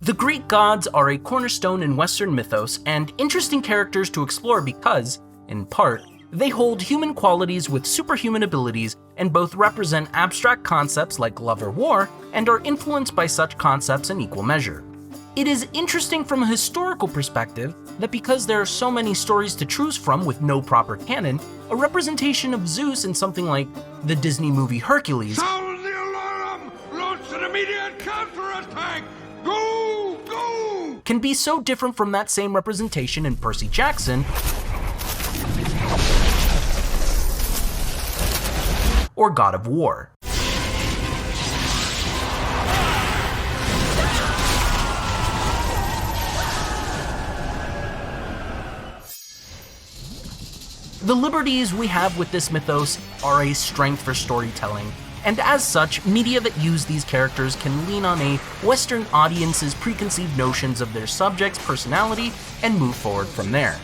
The Greek gods are a cornerstone in Western mythos and interesting characters to explore because, in part, they hold human qualities with superhuman abilities and both represent abstract concepts like love or war and are influenced by such concepts in equal measure. It is interesting from a historical perspective that because there are so many stories to choose from with no proper canon, a representation of Zeus in something like the Disney movie Hercules Sound the alarm! Launch an immediate counterattack! Go! Go! can be so different from that same representation in Percy Jackson or God of War. The liberties we have with this mythos are a strength for storytelling, and as such, media that use these characters can lean on a Western audience's preconceived notions of their subject's personality and move forward from there.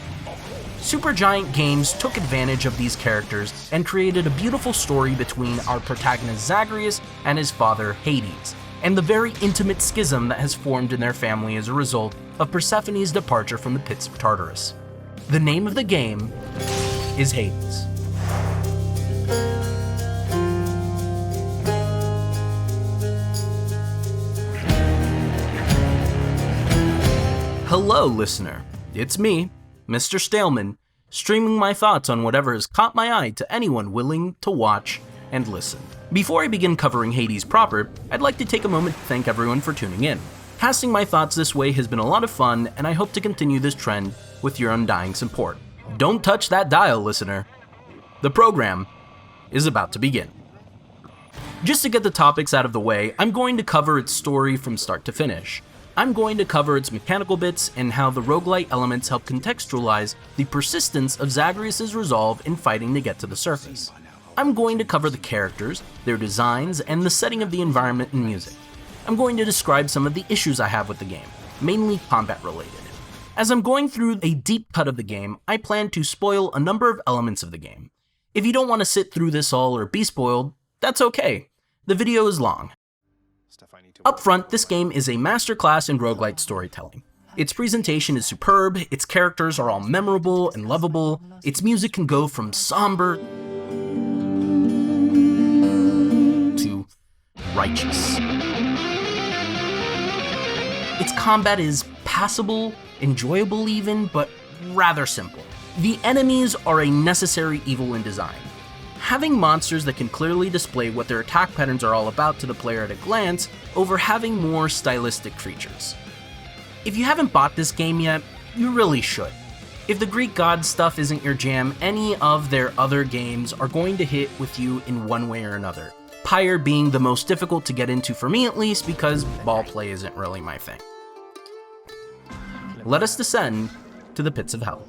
Supergiant Games took advantage of these characters and created a beautiful story between our protagonist Zagreus and his father Hades, and the very intimate schism that has formed in their family as a result of Persephone's departure from the pits of Tartarus. The name of the game is Hades. Hello, listener. It's me, Mr. Staleman, streaming my thoughts on whatever has caught my eye to anyone willing to watch and listen. Before I begin covering Hades proper, I'd like to take a moment to thank everyone for tuning in. Casting my thoughts this way has been a lot of fun, and I hope to continue this trend with your undying support. Don't touch that dial, listener. The program is about to begin. Just to get the topics out of the way, I'm going to cover its story from start to finish. I'm going to cover its mechanical bits and how the roguelite elements help contextualize the persistence of Zagreus' resolve in fighting to get to the surface. I'm going to cover the characters, their designs, and the setting of the environment and music. I'm going to describe some of the issues I have with the game, mainly combat related. As I'm going through a deep cut of the game, I plan to spoil a number of elements of the game. If you don't want to sit through this all or be spoiled, that's okay. The video is long. Up front, this game is a masterclass in roguelite storytelling. Its presentation is superb, its characters are all memorable and lovable, its music can go from somber to righteous. Its combat is passable, enjoyable even, but rather simple. The enemies are a necessary evil in design. Having monsters that can clearly display what their attack patterns are all about to the player at a glance, over having more stylistic creatures. If you haven't bought this game yet, you really should. If the Greek god stuff isn't your jam, any of their other games are going to hit with you in one way or another. Pyre being the most difficult to get into for me at least, because ball play isn't really my thing. Let us descend to the pits of hell.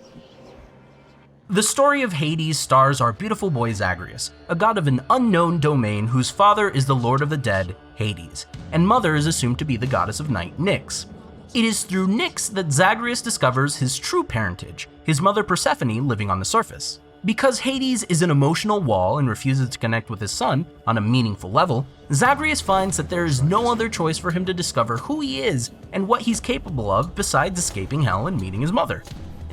The story of Hades stars our beautiful boy Zagreus, a god of an unknown domain whose father is the lord of the dead, Hades, and mother is assumed to be the goddess of night, Nyx. It is through Nyx that Zagreus discovers his true parentage, his mother Persephone living on the surface. Because Hades is an emotional wall and refuses to connect with his son on a meaningful level, Zagreus finds that there is no other choice for him to discover who he is and what he's capable of besides escaping hell and meeting his mother.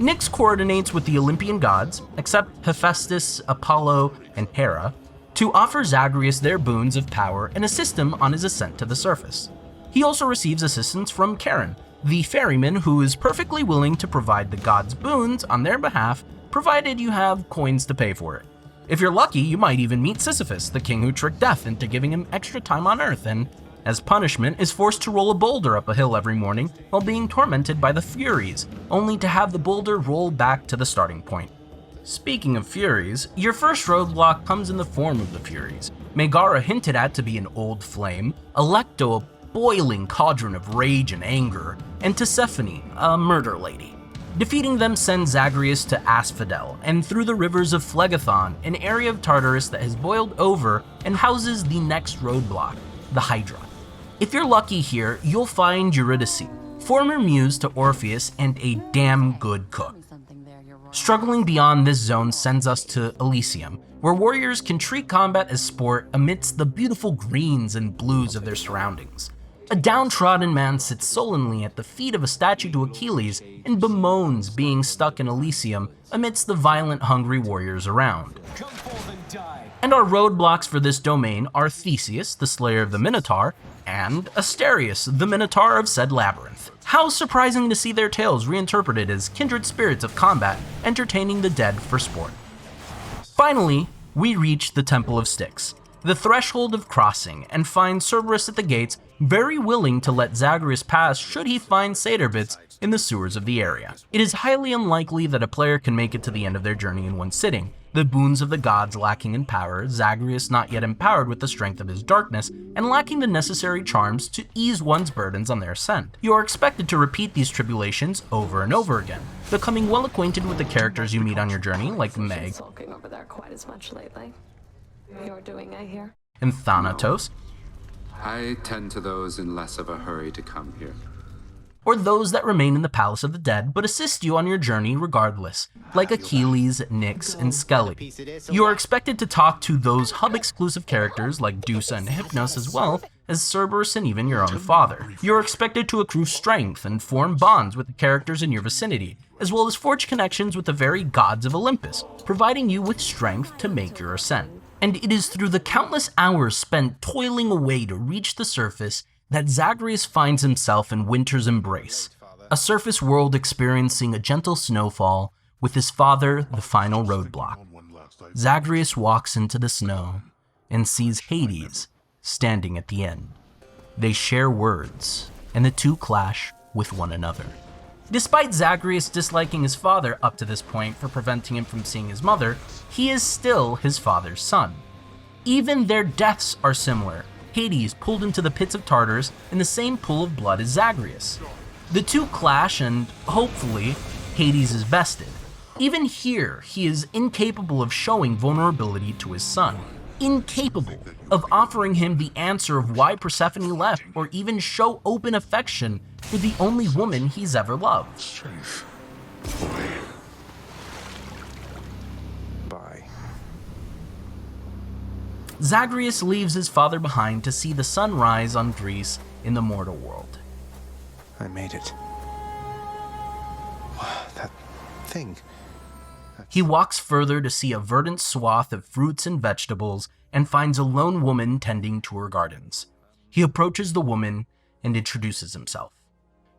Nyx coordinates with the Olympian gods, except Hephaestus, Apollo, and Hera, to offer Zagreus their boons of power and assist him on his ascent to the surface. He also receives assistance from Charon, the ferryman who is perfectly willing to provide the gods' boons on their behalf, provided you have coins to pay for it. If you're lucky, you might even meet Sisyphus, the king who tricked death into giving him extra time on Earth and, as punishment, is forced to roll a boulder up a hill every morning while being tormented by the Furies, only to have the boulder roll back to the starting point. Speaking of Furies, your first roadblock comes in the form of the Furies. Megara hinted at to be an old flame, Alecto a boiling cauldron of rage and anger, and Tisiphone, a murder lady. Defeating them sends Zagreus to Asphodel and through the rivers of Phlegethon, an area of Tartarus that has boiled over and houses the next roadblock, the Hydra. If you're lucky here, you'll find Eurydice, former muse to Orpheus and a damn good cook. Struggling beyond this zone sends us to Elysium, where warriors can treat combat as sport amidst the beautiful greens and blues of their surroundings. A downtrodden man sits sullenly at the feet of a statue to Achilles and bemoans being stuck in Elysium amidst the violent, hungry warriors around. And our roadblocks for this domain are Theseus, the slayer of the Minotaur, and Asterius, the Minotaur of said labyrinth. How surprising to see their tales reinterpreted as kindred spirits of combat, entertaining the dead for sport. Finally, we reach the Temple of Styx, the threshold of crossing, and find Cerberus at the gates, very willing to let Zagreus pass should he find satyr bits in the sewers of the area. It is highly unlikely that a player can make it to the end of their journey in one sitting, the boons of the gods lacking in power, Zagreus not yet empowered with the strength of his darkness, and lacking the necessary charms to ease one's burdens on their ascent. You are expected to repeat these tribulations over and over again, becoming well acquainted with the characters you meet on your journey, like Meg Sulking over there quite as much lately. You're doing, I hear. and Thanatos, I tend to those in less of a hurry to come here. or those that remain in the Palace of the Dead but assist you on your journey regardless, like Achilles, Nyx, and Skelly. You are expected to talk to those hub-exclusive characters like Dusa and Hypnos, as well as Cerberus and even your own father. You are expected to accrue strength and form bonds with the characters in your vicinity, as well as forge connections with the very gods of Olympus, providing you with strength to make your ascent. And it is through the countless hours spent toiling away to reach the surface that Zagreus finds himself in winter's embrace, a surface world experiencing a gentle snowfall, with his father the final roadblock. Zagreus walks into the snow and sees Hades standing at the end. They share words, and the two clash with one another. Despite Zagreus disliking his father up to this point for preventing him from seeing his mother, he is still his father's son. Even their deaths are similar. Hades pulled into the pits of Tartarus in the same pool of blood as Zagreus. The two clash and, hopefully, Hades is bested. Even here, he is incapable of showing vulnerability to his son, incapable of offering him the answer of why Persephone left or even show open affection for the only woman he's ever loved. Safe, boy. Bye. Zagreus leaves his father behind to see the sun rise on Greece in the mortal world. I made it. That thing. He walks further to see a verdant swath of fruits and vegetables and finds a lone woman tending to her gardens. He approaches the woman and introduces himself.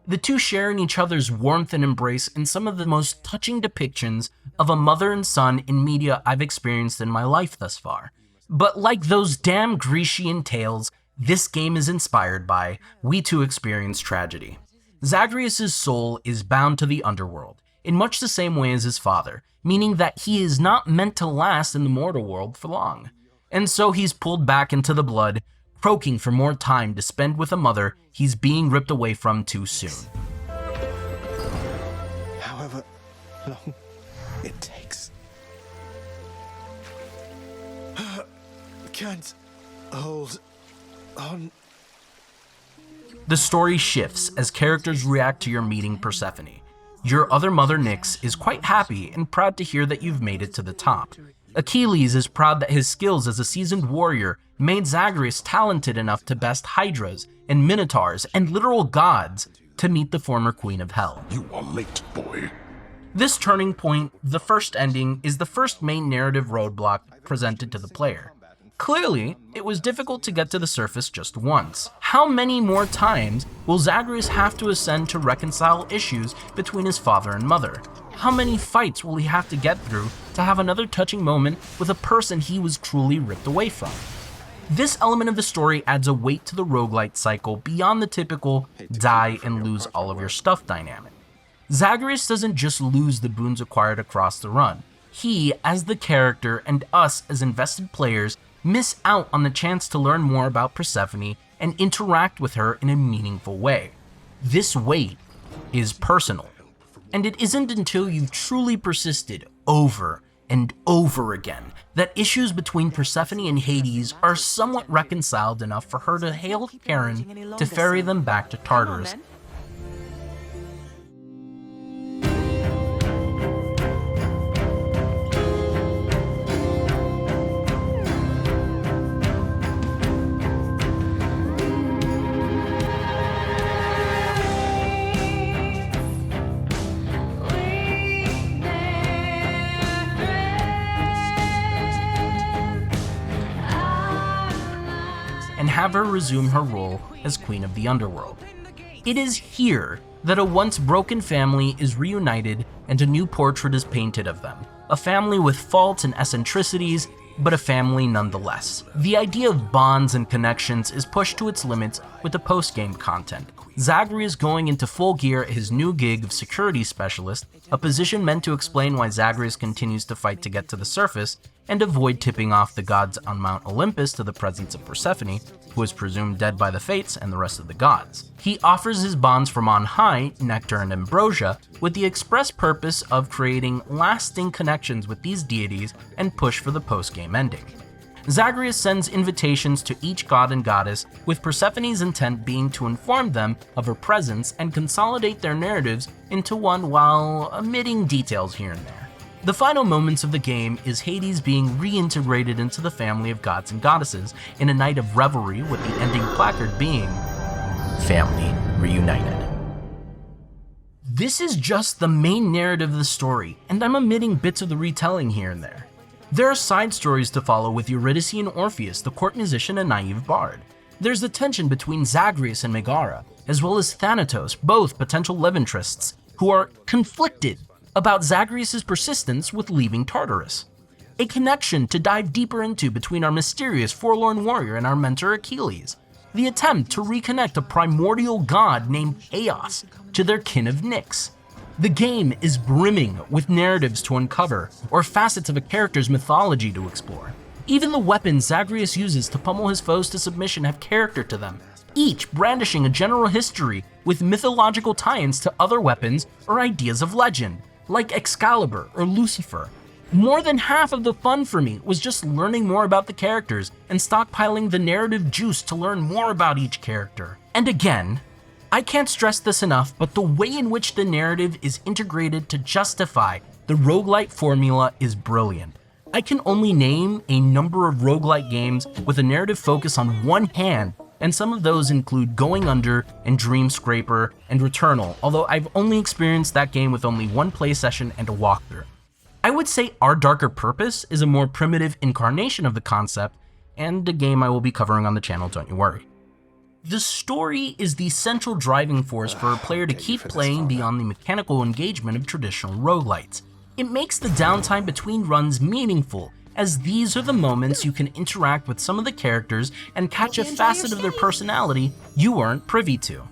The two share in each other's warmth and embrace in some of the most touching depictions of a mother and son in media I've experienced in my life thus far. But like those damn Grecian tales this game is inspired by, we too experience tragedy. Zagreus' soul is bound to the underworld, in much the same way as his father, meaning that he is not meant to last in the mortal world for long. And so he's pulled back into the blood, croaking for more time to spend with a mother he's being ripped away from too soon. However long it takes. Can't hold on. The story shifts as characters react to your meeting Persephone. Your other mother, Nyx, is quite happy and proud to hear that you've made it to the top. Achilles is proud that his skills as a seasoned warrior made Zagreus talented enough to best hydras and minotaurs and literal gods to meet the former queen of hell. You are late, boy. This turning point, the first ending, is the first main narrative roadblock presented to the player. Clearly, it was difficult to get to the surface just once. How many more times will Zagreus have to ascend to reconcile issues between his father and mother? How many fights will he have to get through to have another touching moment with a person he was truly ripped away from? This element of the story adds a weight to the roguelite cycle beyond the typical die and lose all of your stuff dynamic. Zagreus doesn't just lose the boons acquired across the run. He, as the character, and us as invested players, miss out on the chance to learn more about Persephone and interact with her in a meaningful way. This weight is personal, and it isn't until you've truly persisted over and over again that issues between Persephone and Hades are somewhat reconciled enough for her to hail Charon to ferry them back to Tartarus. have her resume her role as Queen of the Underworld. It is here that a once broken family is reunited and a new portrait is painted of them. A family with faults and eccentricities, but a family nonetheless. The idea of bonds and connections is pushed to its limits with the post-game content. Zagreus going into full gear at his new gig of security specialist, a position meant to explain why Zagreus continues to fight to get to the surface and avoid tipping off the gods on Mount Olympus to the presence of Persephone, who is presumed dead by the Fates and the rest of the gods. He offers his bonds from on high, nectar and ambrosia, with the express purpose of creating lasting connections with these deities and push for the post-game ending. Zagreus sends invitations to each god and goddess, with Persephone's intent being to inform them of her presence and consolidate their narratives into one while omitting details here and there. The final moments of the game is Hades being reintegrated into the family of gods and goddesses in a night of revelry, with the ending placard being Family Reunited. This is just the main narrative of the story, and I'm omitting bits of the retelling here and there. There are side stories to follow with Eurydice and Orpheus, the court musician and naive bard. There's the tension between Zagreus and Megara, as well as Thanatos, both potential love interests, who are conflicted about Zagreus' persistence with leaving Tartarus. A connection to dive deeper into between our mysterious forlorn warrior and our mentor Achilles. The attempt to reconnect a primordial god named Chaos to their kin of Nyx. The game is brimming with narratives to uncover, or facets of a character's mythology to explore. Even the weapons Zagreus uses to pummel his foes to submission have character to them, each brandishing a general history with mythological tie-ins to other weapons or ideas of legend, like Excalibur or Lucifer. More than half of the fun for me was just learning more about the characters and stockpiling the narrative juice to learn more about each character. And again, I can't stress this enough, but the way in which the narrative is integrated to justify the roguelite formula is brilliant. I can only name a number of roguelite games with a narrative focus on one hand, and some of those include Going Under and Dreamscraper and Returnal, although I've only experienced that game with only one play session and a walkthrough. I would say Our Darker Purpose is a more primitive incarnation of the concept, and a game I will be covering on the channel, don't you worry. The story is the central driving force for a player to keep playing beyond the mechanical engagement of traditional roguelites. It makes the downtime between runs meaningful, as these are the moments you can interact with some of the characters and catch a facet of their personality you weren't privy to.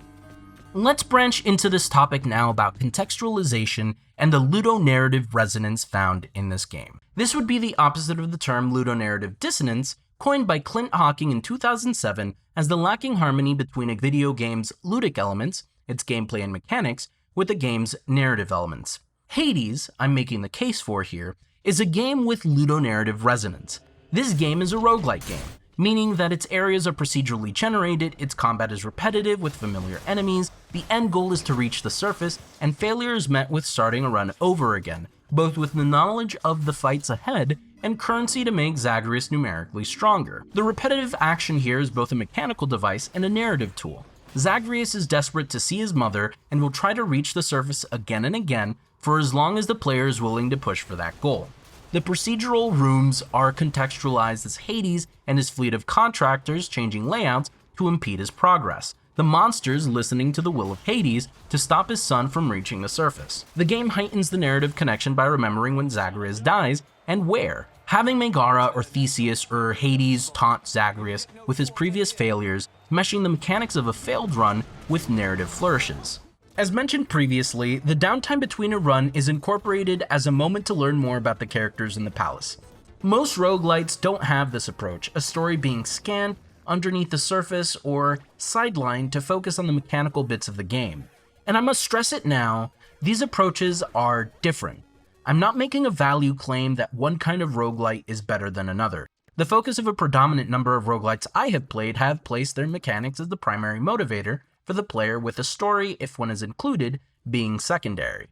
Let's branch into this topic now about contextualization and the ludonarrative resonance found in this game. This would be the opposite of the term ludonarrative dissonance, coined by Clint Hawking in 2007 as the lacking harmony between a video game's ludic elements, its gameplay and mechanics, with the game's narrative elements. Hades, I'm making the case for here, is a game with ludonarrative resonance. This game is a roguelike game, meaning that its areas are procedurally generated, its combat is repetitive with familiar enemies, the end goal is to reach the surface, and failure is met with starting a run over again, both with the knowledge of the fights ahead and currency to make Zagreus numerically stronger. The repetitive action here is both a mechanical device and a narrative tool. Zagreus is desperate to see his mother and will try to reach the surface again and again for as long as the player is willing to push for that goal. The procedural rooms are contextualized as Hades and his fleet of contractors changing layouts to impede his progress, the monsters listening to the will of Hades to stop his son from reaching the surface. The game heightens the narrative connection by remembering when Zagreus dies and where. Having Megara or Theseus or Hades taunt Zagreus with his previous failures, meshing the mechanics of a failed run with narrative flourishes. As mentioned previously, the downtime between a run is incorporated as a moment to learn more about the characters in the palace. Most roguelites don't have this approach, a story being scanned underneath the surface or sidelined to focus on the mechanical bits of the game. And I must stress it now, these approaches are different. I'm not making a value claim that one kind of roguelite is better than another. The focus of a predominant number of roguelites I have played have placed their mechanics as the primary motivator for the player, with a story, if one is included, being secondary.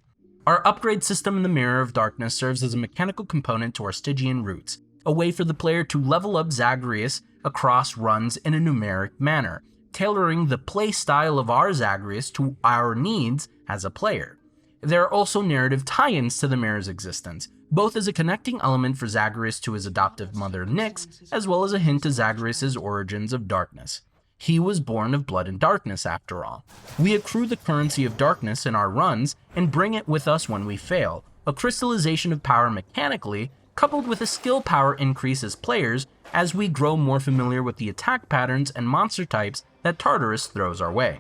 Our upgrade system in the Mirror of Darkness serves as a mechanical component to our Stygian roots, a way for the player to level up Zagreus across runs in a numeric manner, tailoring the play style of our Zagreus to our needs as a player. There are also narrative tie-ins to the Mirror's existence, both as a connecting element for Zagreus to his adoptive mother Nyx, as well as a hint to Zagreus' origins of darkness. He was born of blood and darkness after all. We accrue the currency of darkness in our runs and bring it with us when we fail, a crystallization of power mechanically, coupled with a skill power increase as players as we grow more familiar with the attack patterns and monster types that Tartarus throws our way.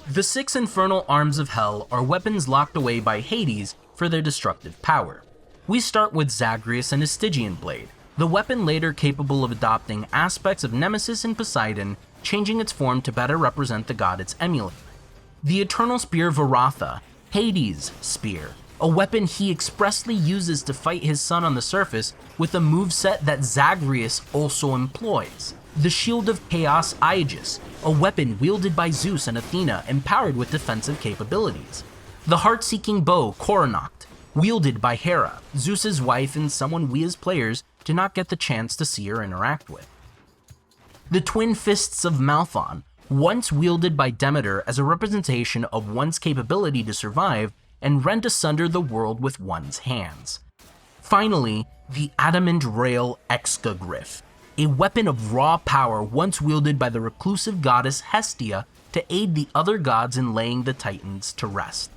The 6 infernal arms of hell are weapons locked away by Hades for their destructive power. We start with Zagreus and his Stygian blade, the weapon later capable of adopting aspects of Nemesis and Poseidon, changing its form to better represent the god it's emulating. The Eternal Spear Varatha, Hades' spear, a weapon he expressly uses to fight his son on the surface with a moveset that Zagreus also employs. The Shield of Chaos Aegis, a weapon wielded by Zeus and Athena empowered with defensive capabilities. The Heart-Seeking Bow Coronacht, wielded by Hera, Zeus's wife and someone we as players do not get the chance to see or interact with. The Twin Fists of Malphon, once wielded by Demeter as a representation of one's capability to survive and rend asunder the world with one's hands. Finally, the Adamant Rail Excagriff, a weapon of raw power once wielded by the reclusive goddess Hestia to aid the other gods in laying the Titans to rest.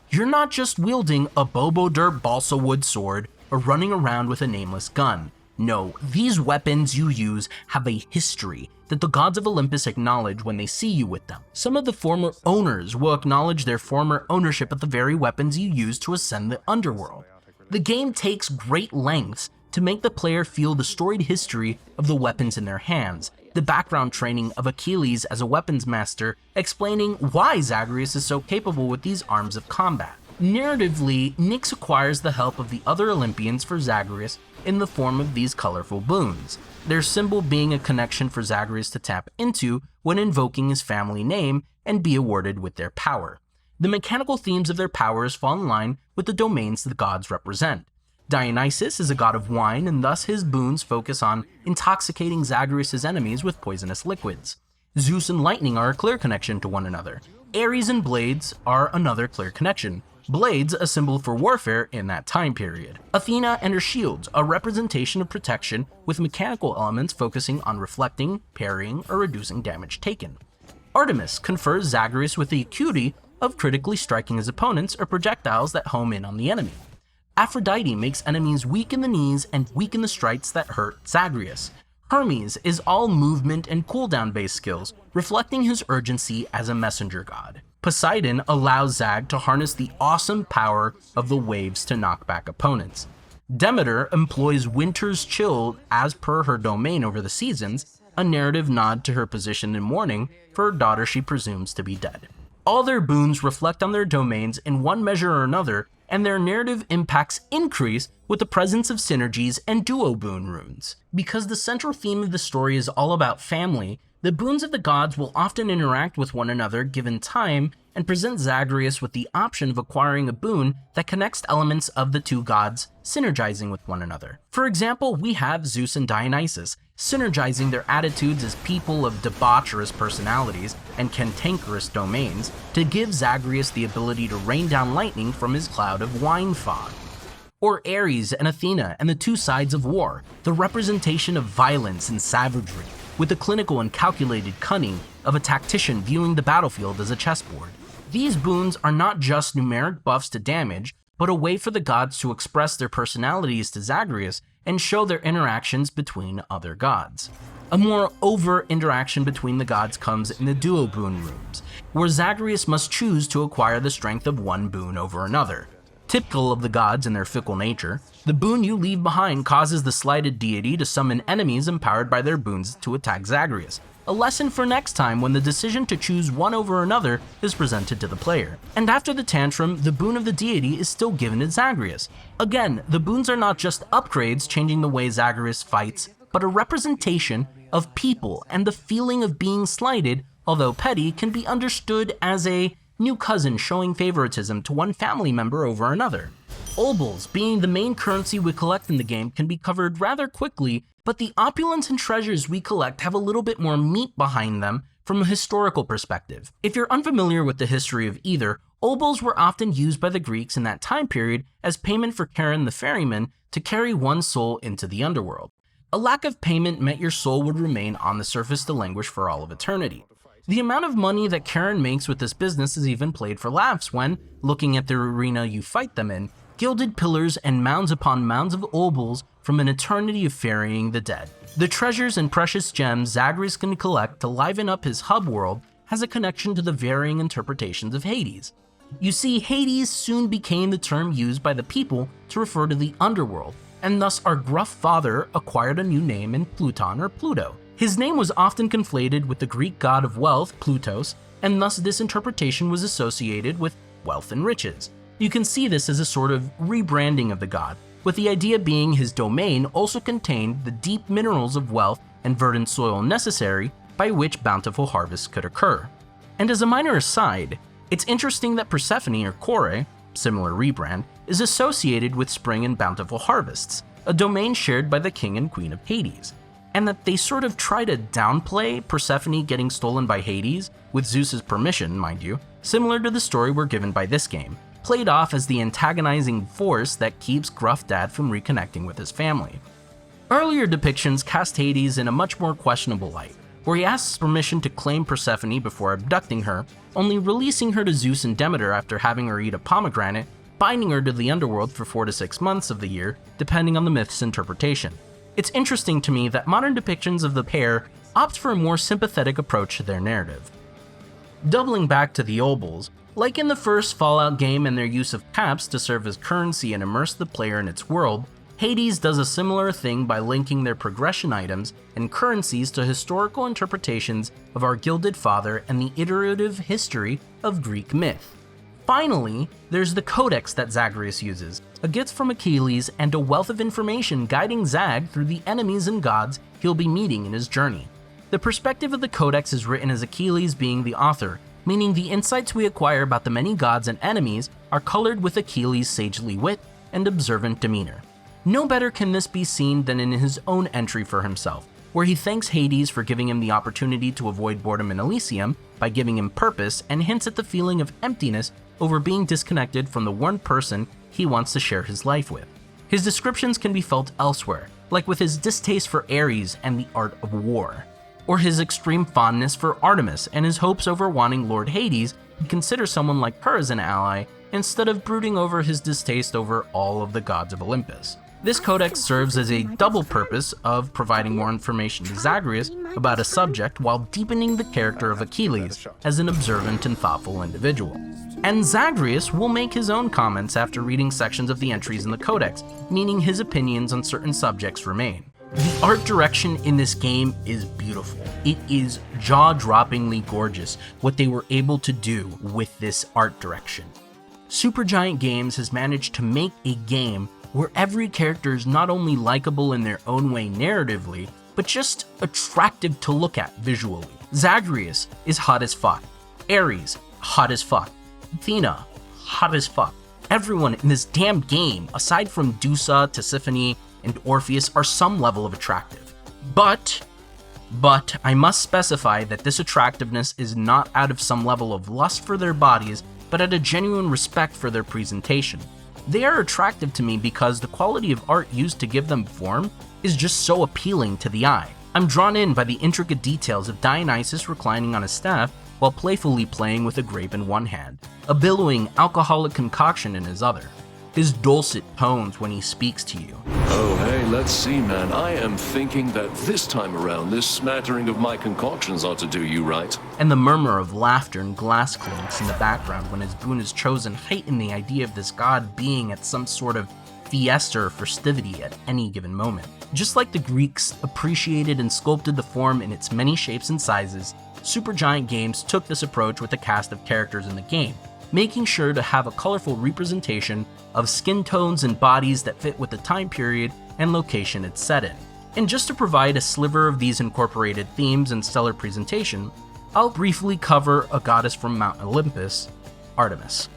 You're not just wielding a Bobo Dirt balsa wood sword or running around with a nameless gun. No, these weapons you use have a history that the gods of Olympus acknowledge when they see you with them. Some of the former owners will acknowledge their former ownership of the very weapons you use to ascend the underworld. The game takes great lengths to make the player feel the storied history of the weapons in their hands, the background training of Achilles as a weapons master explaining why Zagreus is so capable with these arms of combat. Narratively, Nyx acquires the help of the other Olympians for Zagreus in the form of these colorful boons, their symbol being a connection for Zagreus to tap into when invoking his family name and be awarded with their power. The mechanical themes of their powers fall in line with the domains the gods represent. Dionysus is a god of wine, and thus his boons focus on intoxicating Zagreus' enemies with poisonous liquids. Zeus and lightning are a clear connection to one another. Ares and blades are another clear connection. Blades, a symbol for warfare in that time period. Athena and her shields, a representation of protection with mechanical elements focusing on reflecting, parrying, or reducing damage taken. Artemis confers Zagreus with the acuity of critically striking his opponents or projectiles that home in on the enemy. Aphrodite makes enemies weak in the knees and weak in the strikes that hurt Zagreus. Hermes is all movement and cooldown based skills, reflecting his urgency as a messenger god. Poseidon allows Zag to harness the awesome power of the waves to knock back opponents. Demeter employs Winter's Chill as per her domain over the seasons, a narrative nod to her position in mourning for her daughter she presumes to be dead. All their boons reflect on their domains in one measure or another, and their narrative impacts increase with the presence of synergies and duo boon runes. Because the central theme of the story is all about family, the boons of the gods will often interact with one another given time and present Zagreus with the option of acquiring a boon that connects elements of the two gods synergizing with one another. For example, we have Zeus and Dionysus synergizing their attitudes as people of debaucherous personalities and cantankerous domains to give Zagreus the ability to rain down lightning from his cloud of wine fog. Or Ares and Athena and the two sides of war, the representation of violence and savagery, with the clinical and calculated cunning of a tactician viewing the battlefield as a chessboard. These boons are not just numeric buffs to damage, but a way for the gods to express their personalities to Zagreus and show their interactions between other gods. A more overt interaction between the gods comes in the duo boon rooms, where Zagreus must choose to acquire the strength of one boon over another. Typical of the gods in their fickle nature, the boon you leave behind causes the slighted deity to summon enemies empowered by their boons to attack Zagreus. A lesson for next time when the decision to choose one over another is presented to the player. And after the tantrum, the boon of the deity is still given to Zagreus. Again, the boons are not just upgrades changing the way Zagreus fights, but a representation of people and the feeling of being slighted, although petty, can be understood as a new cousin showing favoritism to one family member over another. Obols, being the main currency we collect in the game, can be covered rather quickly, but the opulence and treasures we collect have a little bit more meat behind them from a historical perspective. If you're unfamiliar with the history of either, obols were often used by the Greeks in that time period as payment for Charon the ferryman to carry one soul into the underworld. A lack of payment meant your soul would remain on the surface to languish for all of eternity. The amount of money that Karen makes with this business is even played for laughs when, looking at the arena you fight them in, gilded pillars and mounds upon mounds of obols from an eternity of ferrying the dead. The treasures and precious gems Zagreus can collect to liven up his hub world has a connection to the varying interpretations of Hades. You see, Hades soon became the term used by the people to refer to the underworld, and thus our gruff father acquired a new name in Pluton or Pluto. His name was often conflated with the Greek god of wealth, Plutos, and thus this interpretation was associated with wealth and riches. You can see this as a sort of rebranding of the god, with the idea being his domain also contained the deep minerals of wealth and verdant soil necessary by which bountiful harvests could occur. And as a minor aside, it's interesting that Persephone or Kore, similar rebrand, is associated with spring and bountiful harvests, a domain shared by the king and queen of Hades, and that they sort of try to downplay Persephone getting stolen by Hades, with Zeus's permission, mind you, similar to the story we're given by this game, played off as the antagonizing force that keeps Gruff Dad from reconnecting with his family. Earlier depictions cast Hades in a much more questionable light, where he asks permission to claim Persephone before abducting her, only releasing her to Zeus and Demeter after having her eat a pomegranate, binding her to the underworld for 4 to 6 months of the year, depending on the myth's interpretation. It's interesting to me that modern depictions of the pair opt for a more sympathetic approach to their narrative. Doubling back to the obols, like in the first Fallout game and their use of caps to serve as currency and immerse the player in its world, Hades does a similar thing by linking their progression items and currencies to historical interpretations of our Gilded Father and the iterative history of Greek myth. Finally, there's the Codex that Zagreus uses, a gift from Achilles and a wealth of information guiding Zag through the enemies and gods he'll be meeting in his journey. The perspective of the Codex is written as Achilles being the author, meaning the insights we acquire about the many gods and enemies are colored with Achilles' sagely wit and observant demeanor. No better can this be seen than in his own entry for himself, where he thanks Hades for giving him the opportunity to avoid boredom in Elysium by giving him purpose and hints at the feeling of emptiness over being disconnected from the one person he wants to share his life with. His descriptions can be felt elsewhere, like with his distaste for Ares and the art of war, or his extreme fondness for Artemis and his hopes over wanting Lord Hades to consider someone like her as an ally instead of brooding over his distaste over all of the gods of Olympus. This codex serves as a double purpose of providing more information to Zagreus about a subject while deepening the character of Achilles as an observant and thoughtful individual. And Zagreus will make his own comments after reading sections of the entries in the codex, meaning his opinions on certain subjects remain. The art direction in this game is beautiful. It is jaw-droppingly gorgeous what they were able to do with this art direction. Supergiant Games has managed to make a game where every character is not only likable in their own way narratively, but just attractive to look at visually. Zagreus is hot as fuck. Ares, hot as fuck. Athena, hot as fuck. Everyone in this damn game, aside from Dusa, Tisiphone, and Orpheus, are some level of attractive. But I must specify that this attractiveness is not out of some level of lust for their bodies, but out of genuine respect for their presentation. They are attractive to me because the quality of art used to give them form is just so appealing to the eye. I'm drawn in by the intricate details of Dionysus reclining on his staff while playfully playing with a grape in one hand, a billowing alcoholic concoction in his other, his dulcet tones when he speaks to you. Oh, hey, let's see, man. I am thinking that this time around, this smattering of my concoctions ought to do you right. And the murmur of laughter and glass clinks in the background when his boon is chosen heighten the idea of this god being at some sort of fiesta or festivity at any given moment. Just like the Greeks appreciated and sculpted the form in its many shapes and sizes, Supergiant Games took this approach with the cast of characters in the game, making sure to have a colorful representation of skin tones and bodies that fit with the time period and location it's set in. And just to provide a sliver of these incorporated themes and stellar presentation, I'll briefly cover a goddess from Mount Olympus, Artemis.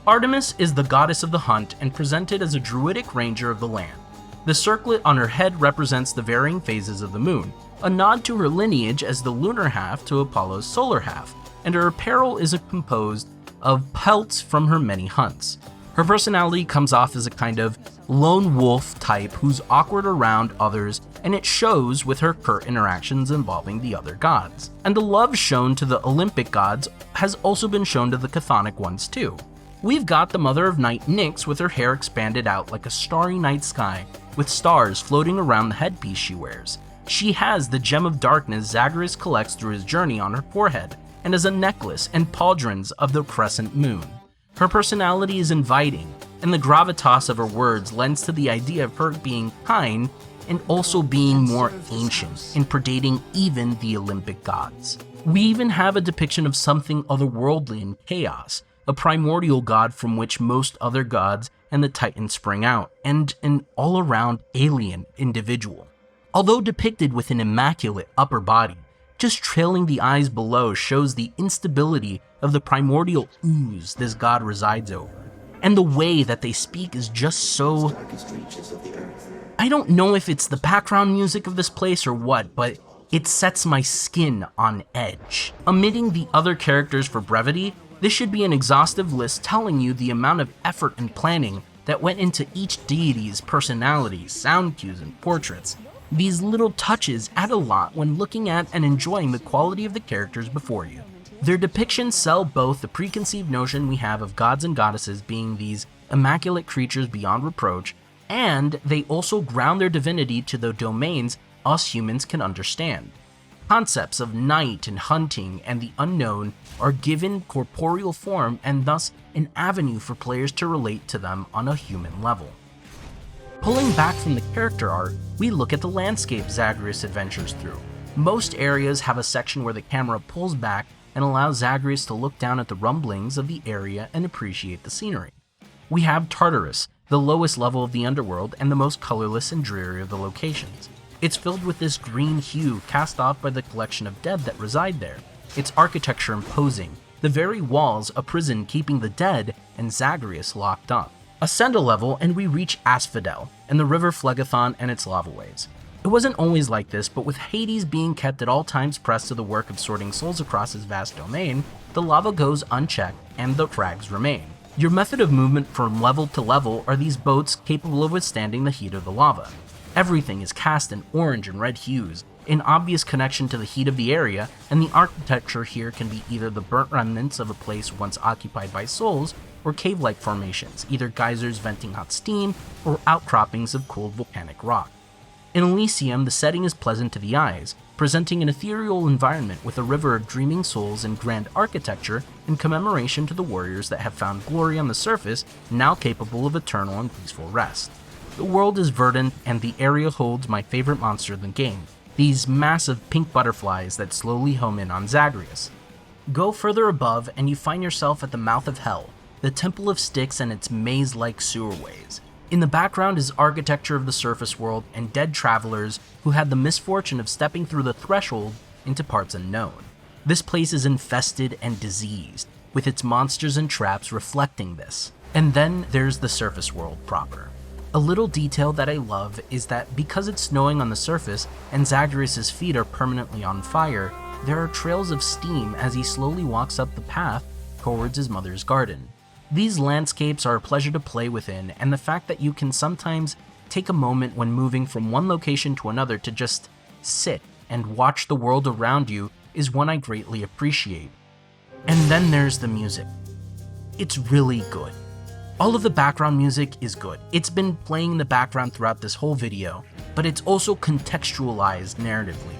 Artemis is the goddess of the hunt and presented as a druidic ranger of the land. The circlet on her head represents the varying phases of the moon, a nod to her lineage as the lunar half to Apollo's solar half, and her apparel is composed of pelts from her many hunts. Her personality comes off as a kind of lone wolf type who's awkward around others and it shows with her curt interactions involving the other gods. And the love shown to the Olympic gods has also been shown to the chthonic ones too. We've got the Mother of Night Nyx with her hair expanded out like a starry night sky, with stars floating around the headpiece she wears. She has the Gem of Darkness Zagreus collects through his journey on her forehead, and as a necklace and pauldrons of the crescent moon. Her personality is inviting, and the gravitas of her words lends to the idea of her being kind and also being more ancient and predating even the Olympic gods. We even have a depiction of something otherworldly in Chaos, a primordial god from which most other gods and the Titans spring out, and an all-around alien individual. Although depicted with an immaculate upper body, just trailing the eyes below shows the instability of the primordial ooze this god resides over. And the way that they speak is just so... I don't know if it's the background music of this place or what, but it sets my skin on edge. Omitting the other characters for brevity, this should be an exhaustive list telling you the amount of effort and planning that went into each deity's personality, sound cues, and portraits. These little touches add a lot when looking at and enjoying the quality of the characters before you. Their depictions sell both the preconceived notion we have of gods and goddesses being these immaculate creatures beyond reproach, and they also ground their divinity to the domains us humans can understand. Concepts of night and hunting and the unknown are given corporeal form and thus an avenue for players to relate to them on a human level. Pulling back from the character art, we look at the landscape Zagreus adventures through. Most areas have a section where the camera pulls back and allows Zagreus to look down at the rumblings of the area and appreciate the scenery. We have Tartarus, the lowest level of the underworld and the most colorless and dreary of the locations. It's filled with this green hue cast off by the collection of dead that reside there, its architecture imposing, the very walls a prison keeping the dead and Zagreus locked up. Ascend a level and we reach Asphodel and the river Phlegethon and its lava waves. It wasn't always like this, but with Hades being kept at all times pressed to the work of sorting souls across his vast domain, the lava goes unchecked and the crags remain. Your method of movement from level to level are these boats capable of withstanding the heat of the lava. Everything is cast in orange and red hues, in obvious connection to the heat of the area, and the architecture here can be either the burnt remnants of a place once occupied by souls, or cave-like formations, either geysers venting hot steam, or outcroppings of cold volcanic rock. In Elysium, the setting is pleasant to the eyes, presenting an ethereal environment with a river of dreaming souls and grand architecture in commemoration to the warriors that have found glory on the surface, now capable of eternal and peaceful rest. The world is verdant, and the area holds my favorite monster in the game, these massive pink butterflies that slowly home in on Zagreus. Go further above and you find yourself at the mouth of hell, the Temple of Styx and its maze-like sewerways. In the background is architecture of the surface world and dead travelers who had the misfortune of stepping through the threshold into parts unknown. This place is infested and diseased, with its monsters and traps reflecting this. And then there's the surface world proper. A little detail that I love is that because it's snowing on the surface and Zagreus' feet are permanently on fire, there are trails of steam as he slowly walks up the path towards his mother's garden. These landscapes are a pleasure to play within, and the fact that you can sometimes take a moment when moving from one location to another to just sit and watch the world around you is one I greatly appreciate. And then there's the music. It's really good. All of the background music is good. It's been playing in the background throughout this whole video, but it's also contextualized narratively.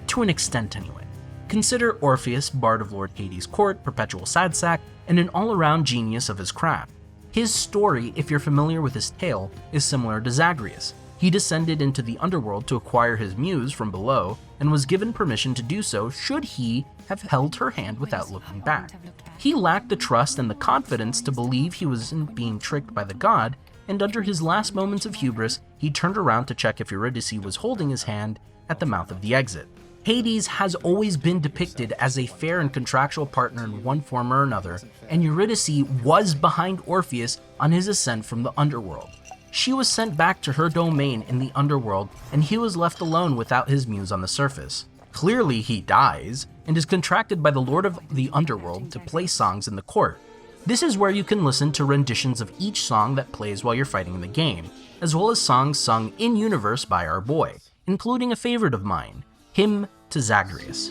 To an extent anyway. Consider Orpheus, Bard of Lord Hades' court, perpetual sad sack, and an all-around genius of his craft. His story, if you're familiar with his tale, is similar to Zagreus. He descended into the underworld to acquire his muse from below, and was given permission to do so should he have held her hand without looking back. He lacked the trust and the confidence to believe he wasn't being tricked by the god, and under his last moments of hubris, he turned around to check if Eurydice was holding his hand at the mouth of the exit. Hades has always been depicted as a fair and contractual partner in one form or another, and Eurydice was behind Orpheus on his ascent from the underworld. She was sent back to her domain in the underworld, and he was left alone without his muse on the surface. Clearly he dies, and is contracted by the Lord of the Underworld to play songs in the court. This is where you can listen to renditions of each song that plays while you're fighting in the game, as well as songs sung in-universe by our boy, including a favorite of mine, Hymn to Zagreus.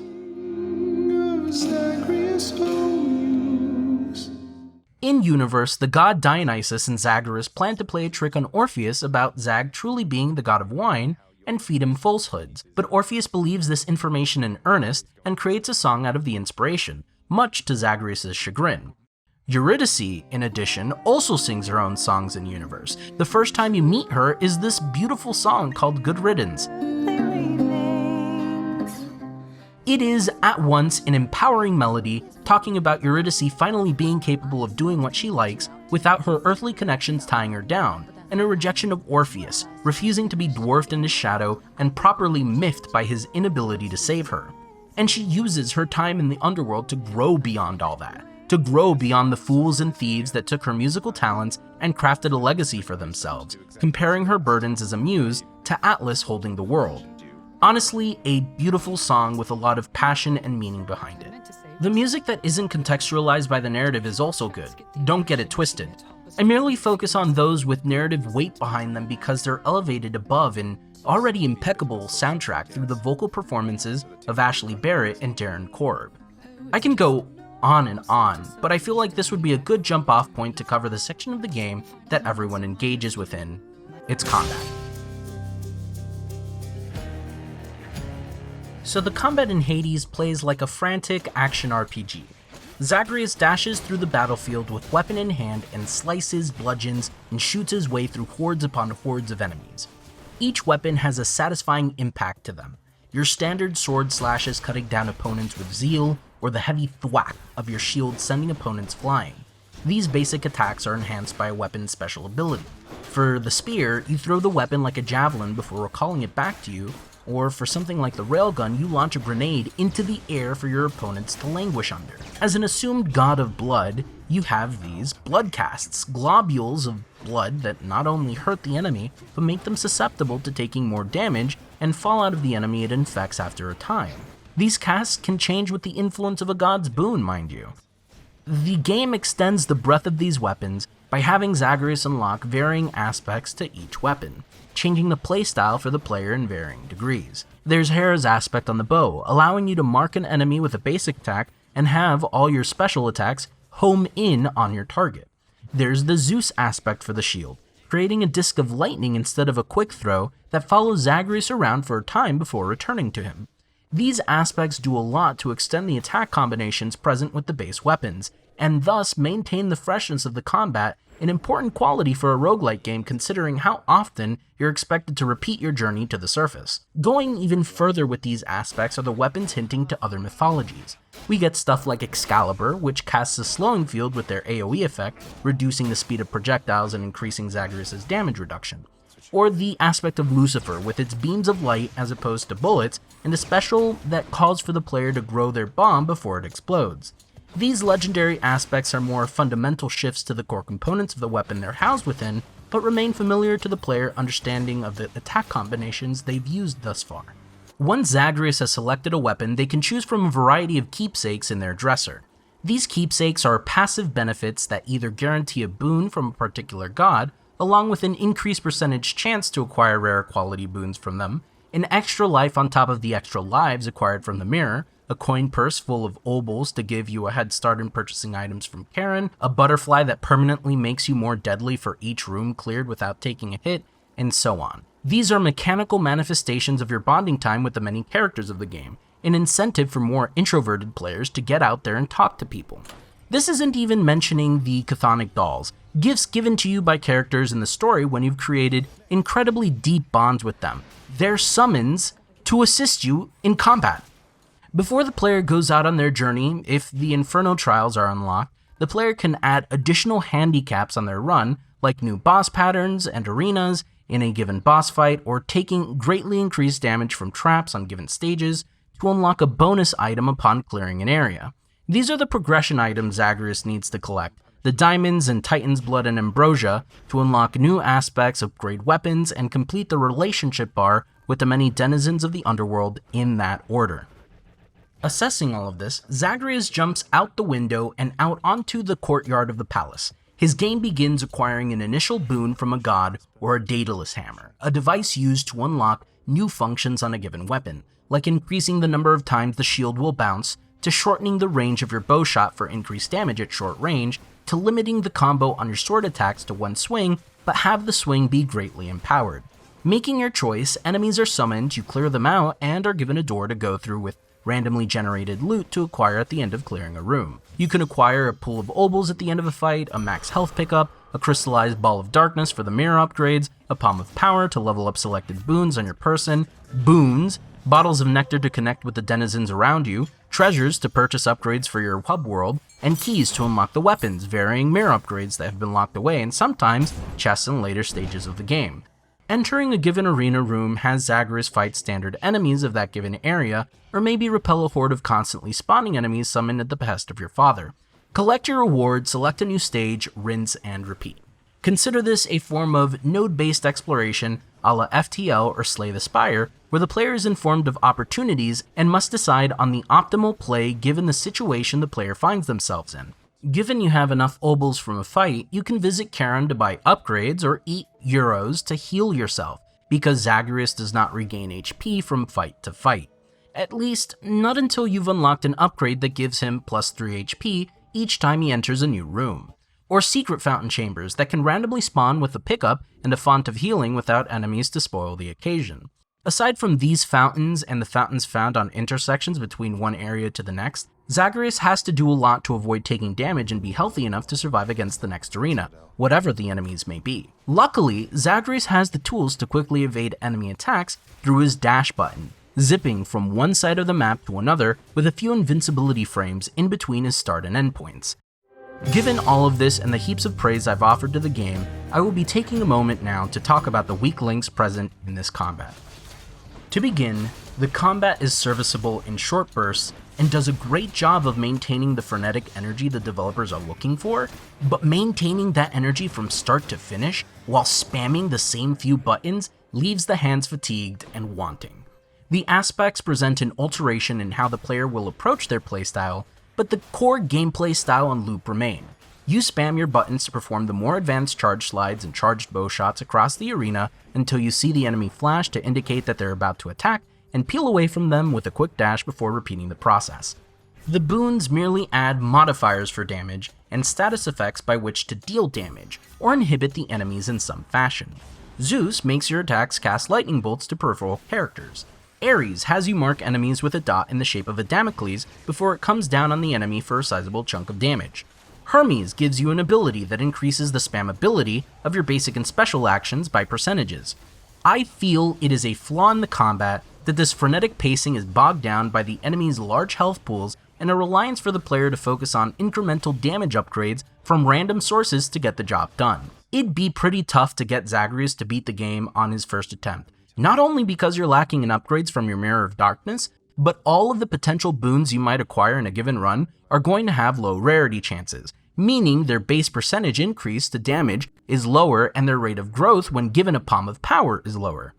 In-universe, the god Dionysus and Zagreus plan to play a trick on Orpheus about Zag truly being the god of wine and feed him falsehoods, but Orpheus believes this information in earnest and creates a song out of the inspiration, much to Zagreus' chagrin. Eurydice, in addition, also sings her own songs in universe. The first time you meet her is this beautiful song called Good Riddance. It is at once an empowering melody talking about Eurydice finally being capable of doing what she likes without her earthly connections tying her down, and a rejection of Orpheus, refusing to be dwarfed in his shadow and properly miffed by his inability to save her. And she uses her time in the underworld to grow beyond all that, to grow beyond the fools and thieves that took her musical talents and crafted a legacy for themselves, comparing her burdens as a muse to Atlas holding the world. Honestly, a beautiful song with a lot of passion and meaning behind it. The music that isn't contextualized by the narrative is also good, don't get it twisted. I merely focus on those with narrative weight behind them because they're elevated above an already impeccable soundtrack through the vocal performances of Ashley Barrett and Darren Korb. I can go on and on, but I feel like this would be a good jump-off point to cover the section of the game that everyone engages within, its combat. So the combat in Hades plays like a frantic action RPG. Zagreus dashes through the battlefield with weapon in hand and slices, bludgeons, and shoots his way through hordes upon hordes of enemies. Each weapon has a satisfying impact to them. Your standard sword slashes cutting down opponents with zeal, or the heavy thwack of your shield sending opponents flying. These basic attacks are enhanced by a weapon's special ability. For the spear, you throw the weapon like a javelin before recalling it back to you, or for something like the railgun, you launch a grenade into the air for your opponents to languish under. As an assumed god of blood, you have these blood casts, globules of blood that not only hurt the enemy, but make them susceptible to taking more damage and fall out of the enemy it infects after a time. These casts can change with the influence of a god's boon, mind you. The game extends the breadth of these weapons by having Zagreus unlock varying aspects to each weapon, changing the playstyle for the player in varying degrees. There's Hera's aspect on the bow, allowing you to mark an enemy with a basic attack and have all your special attacks home in on your target. There's the Zeus aspect for the shield, creating a disc of lightning instead of a quick throw that follows Zagreus around for a time before returning to him. These aspects do a lot to extend the attack combinations present with the base weapons, and thus maintain the freshness of the combat, an important quality for a roguelike game considering how often you're expected to repeat your journey to the surface. Going even further with these aspects are the weapons hinting to other mythologies. We get stuff like Excalibur, which casts a slowing field with their AoE effect, reducing the speed of projectiles and increasing Zagreus' damage reduction. Or the aspect of Lucifer, with its beams of light as opposed to bullets, and a special that calls for the player to grow their bomb before it explodes. These legendary aspects are more fundamental shifts to the core components of the weapon they're housed within, but remain familiar to the player understanding of the attack combinations they've used thus far. Once Zagreus has selected a weapon, they can choose from a variety of keepsakes in their dresser. These keepsakes are passive benefits that either guarantee a boon from a particular god, along with an increased percentage chance to acquire rare quality boons from them, an extra life on top of the extra lives acquired from the mirror, a coin purse full of obols to give you a head start in purchasing items from Karen, a butterfly that permanently makes you more deadly for each room cleared without taking a hit, and so on. These are mechanical manifestations of your bonding time with the many characters of the game, an incentive for more introverted players to get out there and talk to people. This isn't even mentioning the chthonic dolls, gifts given to you by characters in the story when you've created incredibly deep bonds with them. They're summons to assist you in combat. Before the player goes out on their journey, if the Inferno Trials are unlocked, the player can add additional handicaps on their run, like new boss patterns and arenas in a given boss fight, or taking greatly increased damage from traps on given stages to unlock a bonus item upon clearing an area. These are the progression items Zagreus needs to collect, the diamonds and Titan's Blood and Ambrosia to unlock new aspects, upgrade weapons, and complete the relationship bar with the many denizens of the underworld in that order. Assessing all of this, Zagreus jumps out the window and out onto the courtyard of the palace. His game begins acquiring an initial boon from a god or a Daedalus hammer, a device used to unlock new functions on a given weapon, like increasing the number of times the shield will bounce, to shortening the range of your bow shot for increased damage at short range, to limiting the combo on your sword attacks to one swing, but have the swing be greatly empowered. Making your choice, enemies are summoned, you clear them out, and are given a door to go through with randomly generated loot to acquire at the end of clearing a room. You can acquire a pool of obols at the end of a fight, a max health pickup, a crystallized ball of darkness for the mirror upgrades, a palm of power to level up selected boons on your person, boons, bottles of nectar to connect with the denizens around you, treasures to purchase upgrades for your hub world, and keys to unlock the weapons, varying mirror upgrades that have been locked away, and sometimes chests in later stages of the game. Entering a given arena room has Zagreus fight standard enemies of that given area, or maybe repel a horde of constantly spawning enemies summoned at the behest of your father. Collect your reward, select a new stage, rinse, and repeat. Consider this a form of node-based exploration a la FTL or Slay the Spire, where the player is informed of opportunities and must decide on the optimal play given the situation the player finds themselves in. Given you have enough obols from a fight, you can visit Charon to buy upgrades or eat euros to heal yourself, because Zagreus does not regain HP from fight to fight. At least, not until you've unlocked an upgrade that gives him plus 3 HP each time he enters a new room. Or secret fountain chambers that can randomly spawn with a pickup and a font of healing without enemies to spoil the occasion. Aside from these fountains and the fountains found on intersections between one area to the next, Zagreus has to do a lot to avoid taking damage and be healthy enough to survive against the next arena, whatever the enemies may be. Luckily, Zagreus has the tools to quickly evade enemy attacks through his dash button, zipping from one side of the map to another with a few invincibility frames in between his start and end points. Given all of this and the heaps of praise I've offered to the game, I will be taking a moment now to talk about the weak links present in this combat. To begin, the combat is serviceable in short bursts and does a great job of maintaining the frenetic energy the developers are looking for, but maintaining that energy from start to finish while spamming the same few buttons leaves the hands fatigued and wanting. The aspects present an alteration in how the player will approach their playstyle, but the core gameplay style and loop remain. You spam your buttons to perform the more advanced charge slides and charged bow shots across the arena until you see the enemy flash to indicate that they're about to attack, and peel away from them with a quick dash before repeating the process. The boons merely add modifiers for damage and status effects by which to deal damage, or inhibit the enemies in some fashion. Zeus makes your attacks cast lightning bolts to peripheral characters. Ares has you mark enemies with a dot in the shape of a Damocles before it comes down on the enemy for a sizable chunk of damage. Hermes gives you an ability that increases the spammability of your basic and special actions by percentages. I feel it is a flaw in the combat that this frenetic pacing is bogged down by the enemy's large health pools and a reliance for the player to focus on incremental damage upgrades from random sources to get the job done. It'd be pretty tough to get Zagreus to beat the game on his first attempt, not only because you're lacking in upgrades from your Mirror of Darkness, but all of the potential boons you might acquire in a given run are going to have low rarity chances, meaning their base percentage increase to damage is lower and their rate of growth when given a palm of power is lower.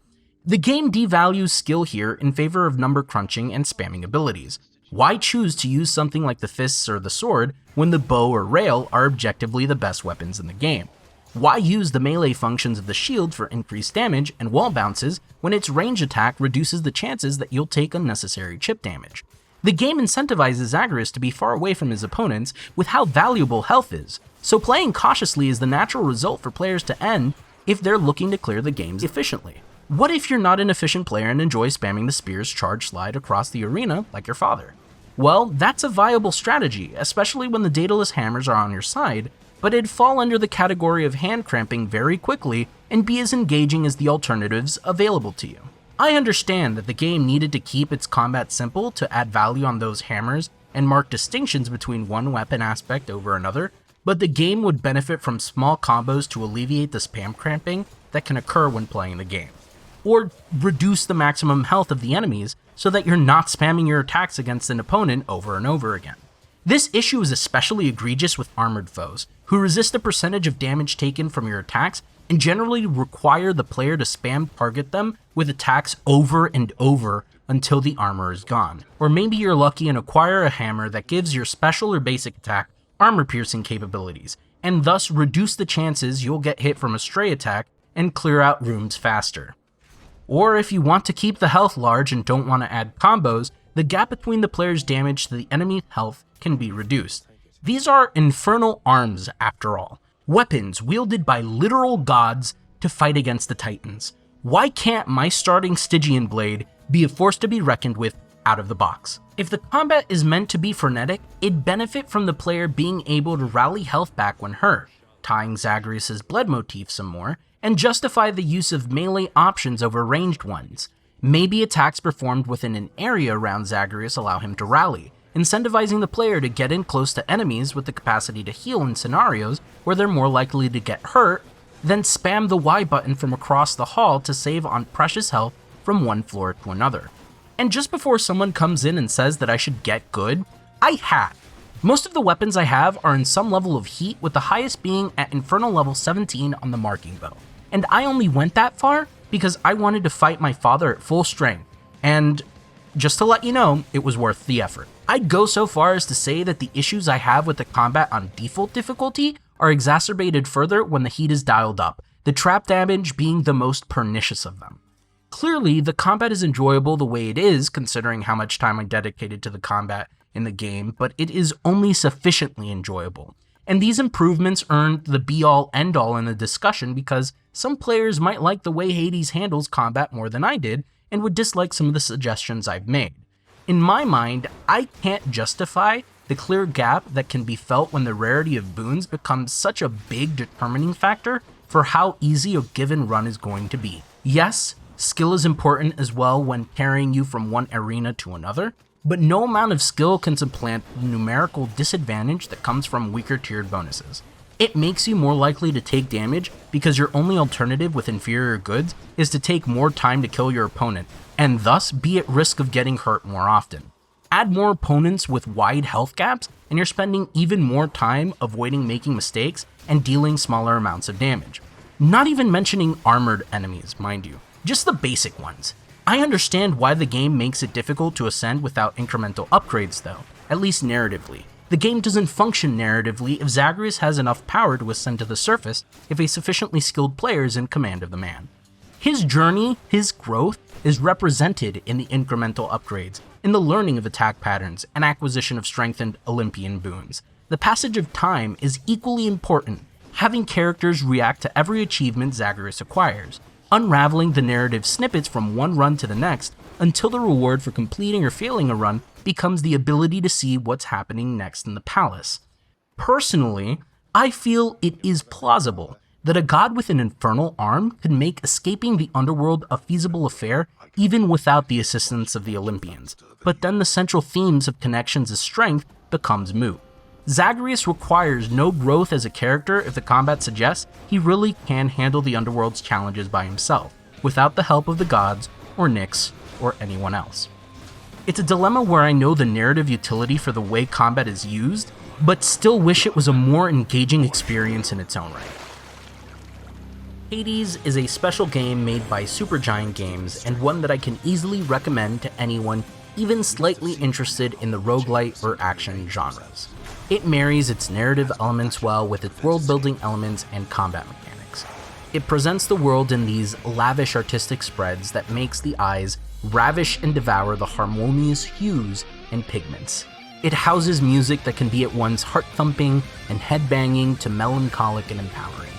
The game devalues skill here in favor of number crunching and spamming abilities. Why choose to use something like the fists or the sword when the bow or rail are objectively the best weapons in the game? Why use the melee functions of the shield for increased damage and wall bounces when its range attack reduces the chances that you'll take unnecessary chip damage? The game incentivizes Zagreus to be far away from his opponents with how valuable health is, so playing cautiously is the natural result for players to end if they're looking to clear the games efficiently. What if you're not an efficient player and enjoy spamming the spear's charge slide across the arena like your father? Well, that's a viable strategy, especially when the dataless hammers are on your side, but it'd fall under the category of hand cramping very quickly and be as engaging as the alternatives available to you. I understand that the game needed to keep its combat simple to add value on those hammers and mark distinctions between one weapon aspect over another, but the game would benefit from small combos to alleviate the spam cramping that can occur when playing the game, or reduce the maximum health of the enemies so that you're not spamming your attacks against an opponent over and over again. This issue is especially egregious with armored foes, who resist a percentage of damage taken from your attacks and generally require the player to spam target them with attacks over and over until the armor is gone. Or maybe you're lucky and acquire a hammer that gives your special or basic attack armor-piercing capabilities, and thus reduce the chances you'll get hit from a stray attack and clear out rooms faster. Or if you want to keep the health large and don't want to add combos, the gap between the player's damage to the enemy's health can be reduced. These are infernal arms, after all, weapons wielded by literal gods to fight against the Titans. Why can't my starting Stygian blade be a force to be reckoned with out of the box? If the combat is meant to be frenetic, it'd benefit from the player being able to rally health back when hurt, tying Zagreus' bled motif some more, and justify the use of melee options over ranged ones. Maybe attacks performed within an area around Zagreus allow him to rally, incentivizing the player to get in close to enemies with the capacity to heal in scenarios where they're more likely to get hurt, then spam the Y button from across the hall to save on precious health from one floor to another. And just before someone comes in and says that I should get good, I have. Most of the weapons I have are in some level of heat, with the highest being at Infernal level 17 on the marking bow. And I only went that far because I wanted to fight my father at full strength, and just to let you know, it was worth the effort. I'd go so far as to say that the issues I have with the combat on default difficulty are exacerbated further when the heat is dialed up, the trap damage being the most pernicious of them. Clearly, the combat is enjoyable the way it is, considering how much time I dedicated to the combat in the game, but it is only sufficiently enjoyable. And these improvements earned the be-all, end-all in the discussion because some players might like the way Hades handles combat more than I did, and would dislike some of the suggestions I've made. In my mind, I can't justify the clear gap that can be felt when the rarity of boons becomes such a big determining factor for how easy a given run is going to be. Yes, skill is important as well when carrying you from one arena to another, but no amount of skill can supplant the numerical disadvantage that comes from weaker tiered bonuses. It makes you more likely to take damage because your only alternative with inferior goods is to take more time to kill your opponent, and thus be at risk of getting hurt more often. Add more opponents with wide health gaps, and you're spending even more time avoiding making mistakes and dealing smaller amounts of damage. Not even mentioning armored enemies, mind you, just the basic ones. I understand why the game makes it difficult to ascend without incremental upgrades though, at least narratively. The game doesn't function narratively if Zagreus has enough power to ascend to the surface if a sufficiently skilled player is in command of the man. His journey, his growth, is represented in the incremental upgrades, in the learning of attack patterns, and acquisition of strengthened Olympian boons. The passage of time is equally important, having characters react to every achievement Zagreus acquires, unraveling the narrative snippets from one run to the next until the reward for completing or failing a run becomes the ability to see what's happening next in the palace. Personally, I feel it is plausible that a god with an infernal arm could make escaping the underworld a feasible affair even without the assistance of the Olympians, but then the central themes of connections' strength becomes moot. Zagreus requires no growth as a character if the combat suggests he really can handle the underworld's challenges by himself, without the help of the gods, or Nyx, or anyone else. It's a dilemma where I know the narrative utility for the way combat is used, but still wish it was a more engaging experience in its own right. Hades is a special game made by Supergiant Games, and one that I can easily recommend to anyone even slightly interested in the roguelite or action genres. It marries its narrative elements well with its world-building elements and combat mechanics. It presents the world in these lavish artistic spreads that makes the eyes ravish and devour the harmonious hues and pigments. It houses music that can be at once heart-thumping and head-banging to melancholic and empowering.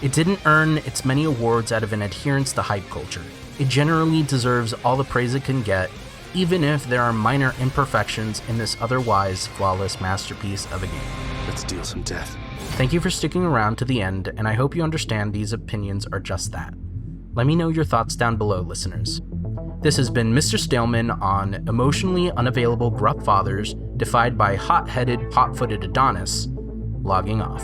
It didn't earn its many awards out of an adherence to hype culture. It generally deserves all the praise it can get, even if there are minor imperfections in this otherwise flawless masterpiece of a game. Let's deal some death. Thank you for sticking around to the end, and I hope you understand these opinions are just that. Let me know your thoughts down below, listeners. This has been Mr. Staleman on emotionally unavailable gruff fathers defied by hot-headed, hot-footed Adonis, logging off.